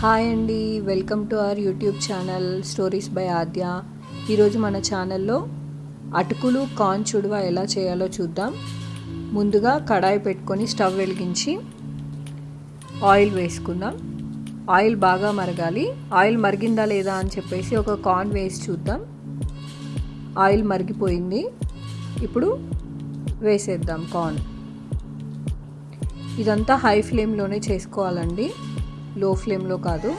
Hi అండి, welcome to our YouTube channel stories by Aadya. ఈరోజు మన ఛానల్లో అటుకులు కార్న్ చుడువ ఎలా చేయాలో చూద్దాం. ముందుగా కడాయి పెట్టుకొని స్టవ్ వెలిగించి ఆయిల్ వేసుకుందాం. ఆయిల్ బాగా మరగాలి. ఆయిల్ మరిగిందా లేదా అని చెప్పేసి ఒక కార్న్ వేసి చూద్దాం. ఆయిల్ మరిగిపోయింది. ఇప్పుడు వేసేద్దాం కార్న్. ఇదంతా హై ఫ్లేమ్లోనే చేసుకోవాలండి, లో ఫ్లేమ్లో కాదు.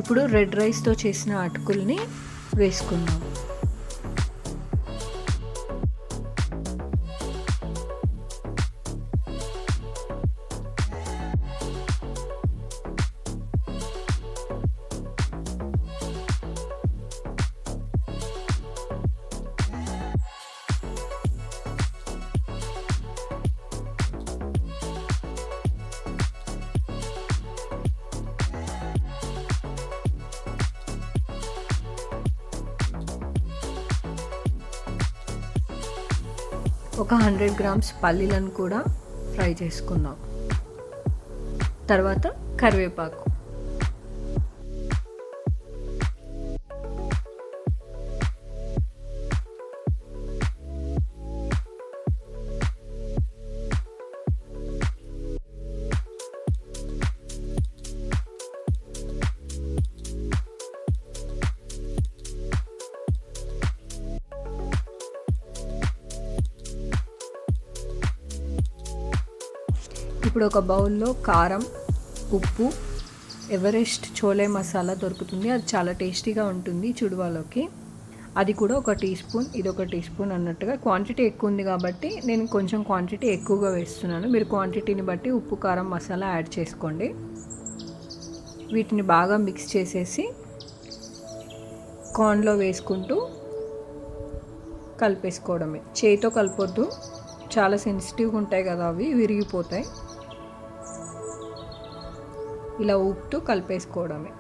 ఇప్పుడు రెడ్ రైస్తో చేసిన అటుకుల్ని వేసుకుందాం. ఒక 100 గ్రామ్స్ పల్లీలను కూడా ఫ్రై చేసుకుందాం. తర్వాత కరివేపాకు, ఇప్పుడు ఒక బౌల్లో కారం, ఉప్పు, ఎవరెస్ట్ చోలే మసాలా దొరుకుతుంది. అది చాలా టేస్టీగా ఉంటుంది చుడువాలోకి. అది కూడా ఒక టీ స్పూన్, ఇది ఒక టీ స్పూన్ అన్నట్టుగా. క్వాంటిటీ ఎక్కువ ఉంది కాబట్టి నేను కొంచెం క్వాంటిటీ ఎక్కువగా వేస్తున్నాను. మీరు క్వాంటిటీని బట్టి ఉప్పు, కారం, మసాలా యాడ్ చేసుకోండి. వీటిని బాగా మిక్స్ చేసేసి కార్న్లో వేసుకుంటూ కలిపేసుకోవడమే. చేయితో కలపొద్దు, చాలా సెన్సిటివ్గా ఉంటాయి కదా, అవి విరిగిపోతాయి. ఇలా ఊపుతూ కలిపేసుకోవడమే.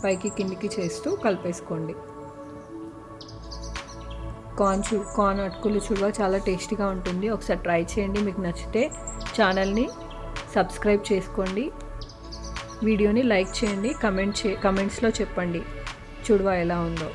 పైకి కిందికి చేస్తూ కలిపేసుకోండి. కార్న్ అటుకులు చుడువ చాలా టేస్టీగా ఉంటుంది. ఒకసారి ట్రై చేయండి. మీకు నచ్చితే ఛానల్ని సబ్స్క్రైబ్ చేసుకోండి. వీడియోని లైక్ చేయండి. కమెంట్స్లో చెప్పండి చుడువ ఎలా ఉందో.